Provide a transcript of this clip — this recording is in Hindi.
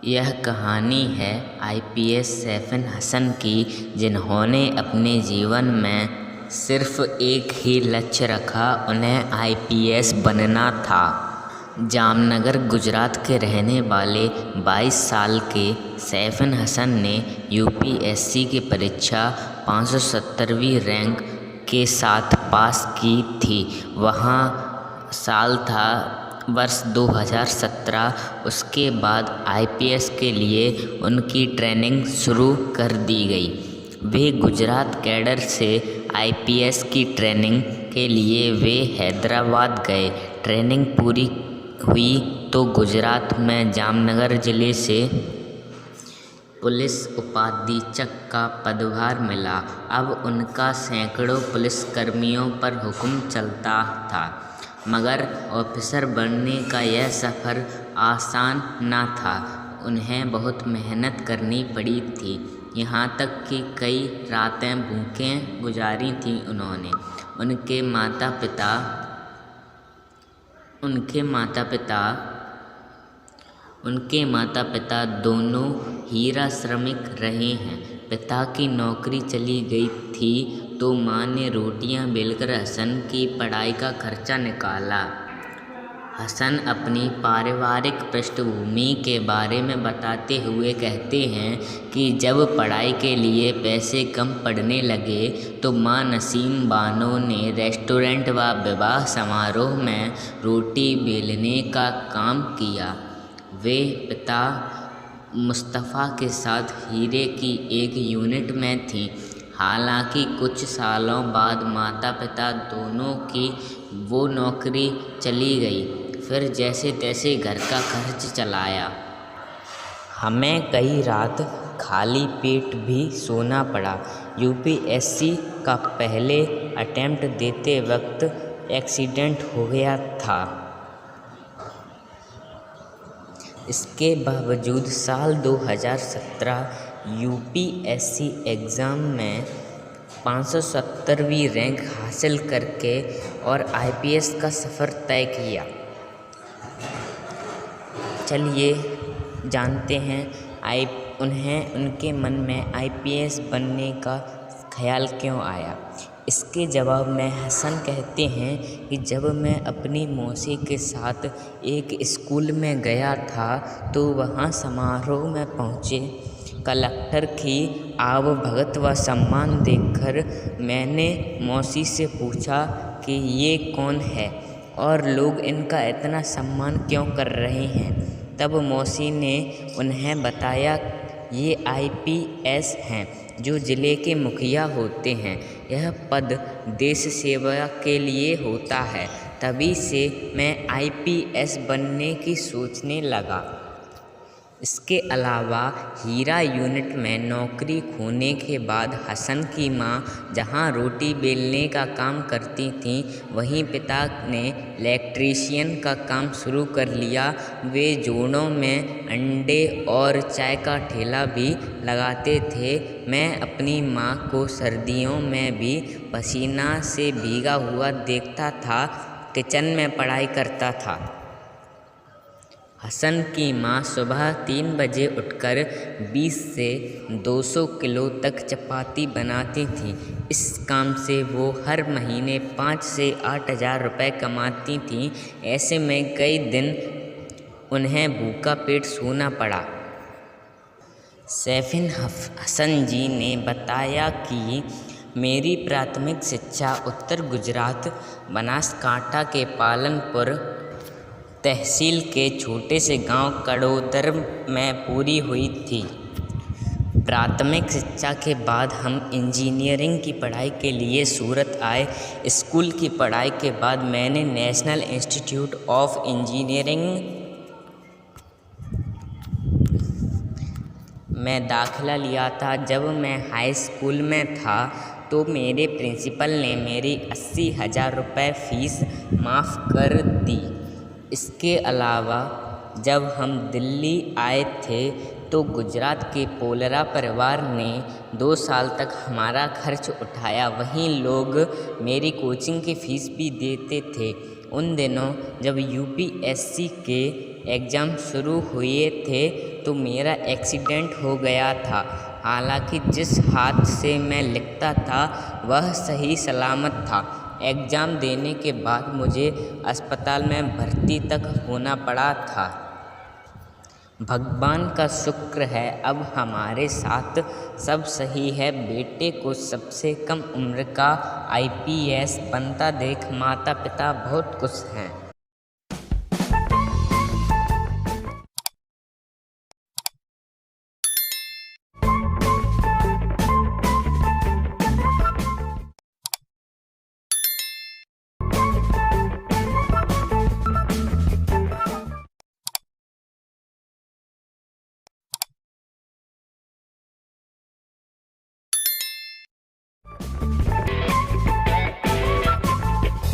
यह कहानी है आईपीएस सैफिन हसन की, जिन्होंने अपने जीवन में सिर्फ एक ही लक्ष्य रखा, उन्हें आईपीएस बनना था। जामनगर गुजरात के रहने वाले 22 साल के सैफिन हसन ने यूपीएससी की परीक्षा 570वीं रैंक के साथ पास की थी। वहाँ साल था वर्ष 2017। उसके बाद आईपीएस के लिए उनकी ट्रेनिंग शुरू कर दी गई। वे गुजरात कैडर से आईपीएस की ट्रेनिंग के लिए वे हैदराबाद गए। ट्रेनिंग पूरी हुई तो गुजरात में जामनगर ज़िले से पुलिस उपाधीक्षक का पदभार मिला। अब उनका सैकड़ों पुलिसकर्मियों पर हुक्म चलता था, मगर ऑफिसर बनने का यह सफ़र आसान न था। उन्हें बहुत मेहनत करनी पड़ी थी, यहाँ तक कि कई रातें भूखे गुजारी थीं उन्होंने। उनके माता पिता दोनों हीरा श्रमिक रहे हैं। पिता की नौकरी चली गई थी तो माँ ने रोटियां बेलकर हसन की पढ़ाई का खर्चा निकाला। हसन अपनी पारिवारिक पृष्ठभूमि के बारे में बताते हुए कहते हैं कि जब पढ़ाई के लिए पैसे कम पड़ने लगे तो माँ नसीम बानो ने रेस्टोरेंट व विवाह समारोह में रोटी बेलने का काम किया। वे पिता मुस्तफ़ा के साथ हीरे की एक यूनिट में थीं। हालांकि कुछ सालों बाद माता पिता दोनों की वो नौकरी चली गई। फिर जैसे तैसे घर का खर्च चलाया। हमें कई रात खाली पेट भी सोना पड़ा। यूपीएससी का पहले अटेम्प्ट देते वक्त एक्सीडेंट हो गया था। इसके बावजूद साल 2017 यूपीएससी एग्ज़ाम में 570वीं रैंक हासिल करके और आईपीएस का सफ़र तय किया। चलिए जानते हैं उनके मन में आईपीएस बनने का ख्याल क्यों आया। इसके जवाब में हसन कहते हैं कि जब मैं अपनी मौसी के साथ एक स्कूल में गया था तो वहाँ समारोह में पहुँचे कलेक्टर की आवभगत व सम्मान देखकर मैंने मौसी से पूछा कि ये कौन है और लोग इनका इतना सम्मान क्यों कर रहे हैं। तब मौसी ने उन्हें बताया ये आईपीएस हैं, जो ज़िले के मुखिया होते हैं। यह पद देश सेवा के लिए होता है। तभी से मैं आईपीएस बनने की सोचने लगा। इसके अलावा हीरा यूनिट में नौकरी खोने के बाद हसन की मां जहां रोटी बेलने का काम करती थीं, वहीं पिता ने इलेक्ट्रीशियन का काम शुरू कर लिया। वे जोड़ों में अंडे और चाय का ठेला भी लगाते थे। मैं अपनी मां को सर्दियों में भी पसीना से भीगा हुआ देखता था, किचन में पढ़ाई करता था। हसन की मां सुबह 3 बजे उठकर 20 से 200 किलो तक चपाती बनाती थीं। इस काम से वो हर महीने 5 से 8 हज़ार रुपये कमाती थीं। ऐसे में कई दिन उन्हें भूखा पेट सोना पड़ा। सैफिन हसन जी ने बताया कि मेरी प्राथमिक शिक्षा उत्तर गुजरात बनासकांठा के पालनपुर तहसील के छोटे से गांव कड़ोदर में पूरी हुई थी। प्राथमिक शिक्षा के बाद हम इंजीनियरिंग की पढ़ाई के लिए सूरत आए। स्कूल की पढ़ाई के बाद मैंने नेशनल इंस्टीट्यूट ऑफ इंजीनियरिंग में दाखिला लिया था। जब मैं हाई स्कूल में था तो मेरे प्रिंसिपल ने मेरी 80,000 रुपये फ़ीस माफ़ कर दी। इसके अलावा जब हम दिल्ली आए थे तो गुजरात के पोलरा परिवार ने 2 साल तक हमारा खर्च उठाया। वहीं लोग मेरी कोचिंग की फ़ीस भी देते थे। उन दिनों जब यूपीएससी के एग्ज़ाम शुरू हुए थे तो मेरा एक्सीडेंट हो गया था। हालांकि जिस हाथ से मैं लिखता था वह सही सलामत था। एग्ज़ाम देने के बाद मुझे अस्पताल में भर्ती तक होना पड़ा था। भगवान का शुक्र है अब हमारे साथ सब सही है। बेटे को सबसे कम उम्र का IPS बनता देख माता पिता बहुत खुश हैं।